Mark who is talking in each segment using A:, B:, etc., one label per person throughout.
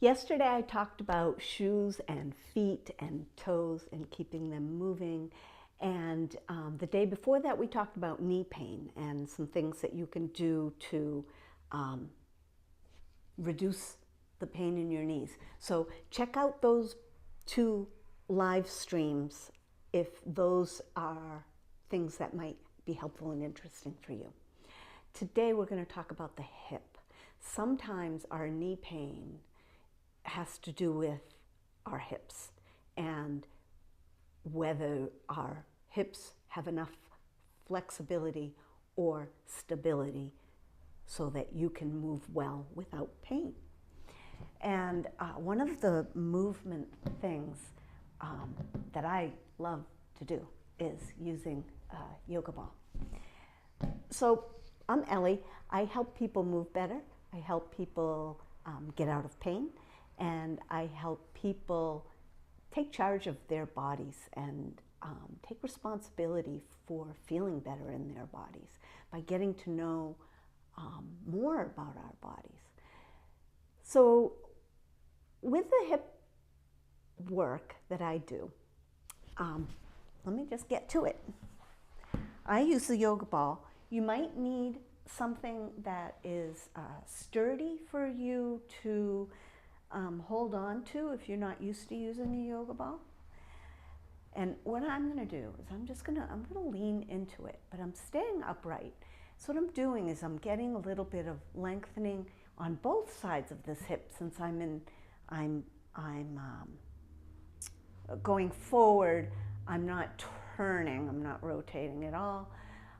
A: Yesterday I talked about shoes and feet and toes and keeping them moving. And the day before that we talked about knee pain and some things that you can do to um, reduce the pain in your knees. So check out those two live streams if those are things that might be helpful and interesting for you. Today we're going to talk about the hip. Sometimes our knee pain has to do with our hips and whether our hips have enough flexibility or stability so that you can move well without pain. And one of the movement things that I love to do is using a yoga ball. So I'm Ellie. I help people move better. I help people get out of pain. And I help people take charge of their bodies and take responsibility for feeling better in their bodies by getting to know more about our bodies. So with the hip work that I do, let me just get to it. I use the yoga ball. You might need something that is sturdy for you to hold on to if you're not used to using a yoga ball. And what I'm going to do is I'm going to lean into it, but I'm staying upright. So what I'm doing is I'm getting a little bit of lengthening on both sides of this hip since I'm going forward. I'm not turning, I'm not rotating at all.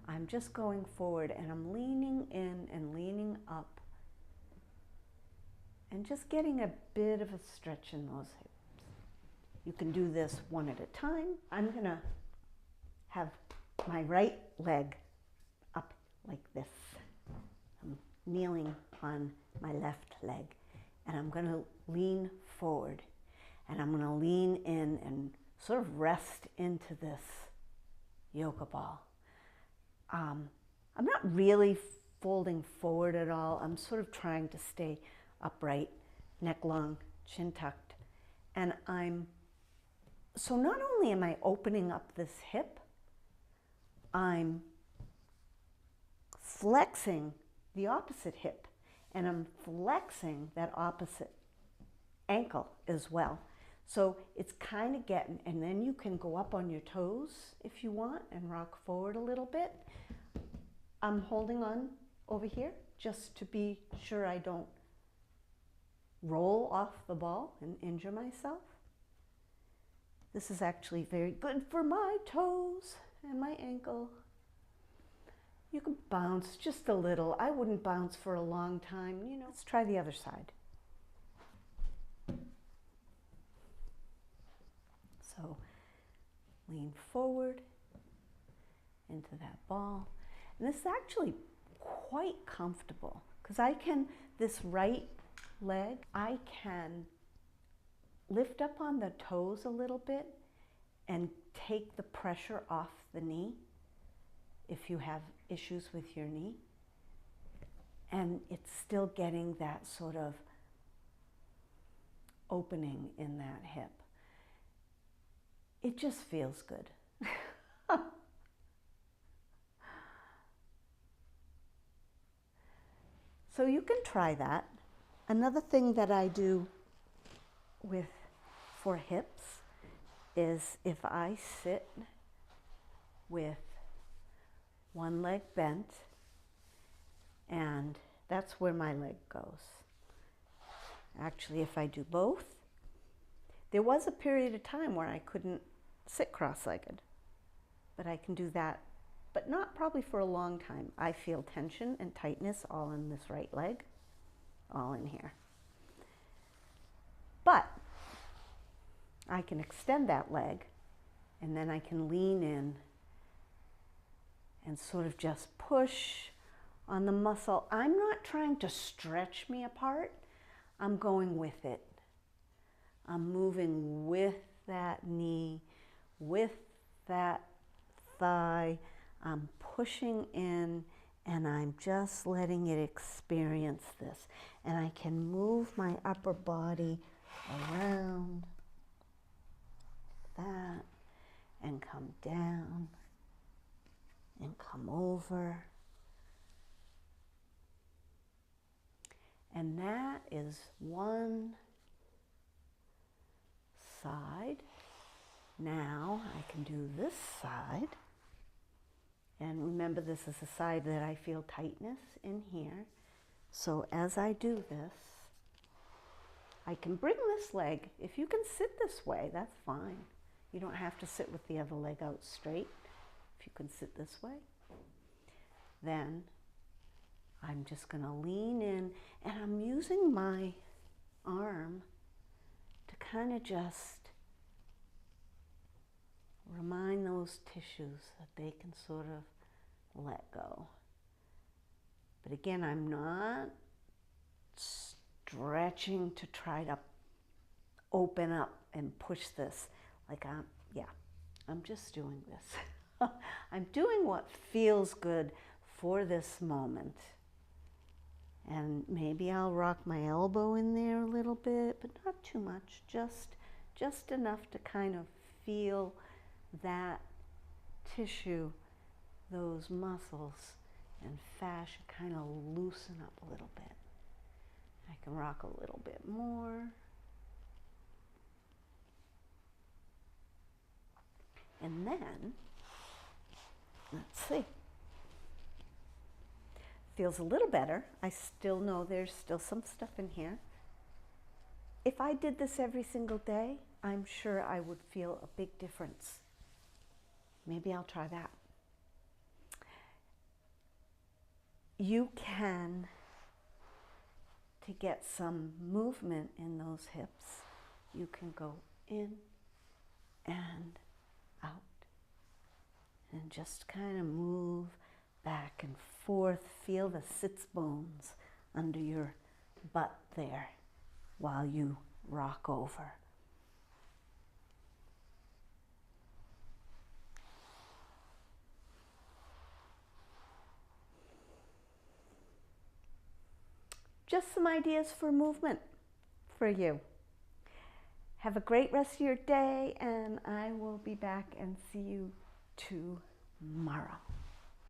A: I'm just going forward and I'm leaning in and leaning up and just getting a bit of a stretch in those hips. You can do this one at a time. I'm going to have my right leg up like this. I'm kneeling on my left leg and I'm going to lean forward and I'm going to lean in and sort of rest into this yoga ball. I'm not really folding forward at all. I'm sort of trying to stay upright, neck long, chin tucked. And so not only am I opening up this hip, I'm flexing the opposite hip and I'm flexing that opposite ankle as well. So it's kind of getting, and then you can go up on your toes if you want and rock forward a little bit. I'm holding on over here just to be sure I don't roll off the ball and injure myself. This is actually very good for my toes and my ankle. You can bounce just a little. I wouldn't bounce for a long time, you know. Let's try the other side. So lean forward into that ball. And this is actually quite comfortable because this right leg, I can lift up on the toes a little bit and take the pressure off the knee if you have issues with your knee. And it's still getting that sort of opening in that hip. It just feels good. So you can try that. Another thing that I do for hips is if I sit with one leg bent, and that's where my leg goes. Actually, if I do both, there was a period of time where I couldn't sit cross-legged, but I can do that, but not probably for a long time. I feel tension and tightness all in this right leg, all in here. But I can extend that leg and then I can lean in and sort of just push on the muscle. I'm not trying to stretch me apart. I'm going with it. I'm moving with that knee, with that thigh. I'm pushing in and I'm just letting it experience this. And I can move my upper body around that and come down and come over. And that is one side. Now I can do this side. And remember, this is the side that I feel tightness in here. So as I do this, I can bring this leg. If you can sit this way, that's fine. You don't have to sit with the other leg out straight. If you can sit this way, then I'm just going to lean in, and I'm using my arm to kind of just remind those tissues that they can sort of let go. But again, I'm not stretching to try to open up and push this. Like I'm just doing this. I'm doing what feels good for this moment. And maybe I'll rock my elbow in there a little bit, but not too much, just enough to kind of feel that tissue, those muscles and fascia kind of loosen up a little bit. I can rock a little bit more. And then, let's see. Feels a little better. I still know there's still some stuff in here. If I did this every single day, I'm sure I would feel a big difference. Maybe I'll try that. You can, to get some movement in those hips, you can go in and out and just kind of move back and forth. Feel the sits bones under your butt there while you rock over. Just some ideas for movement for you. Have a great rest of your day, and I will be back and see you tomorrow.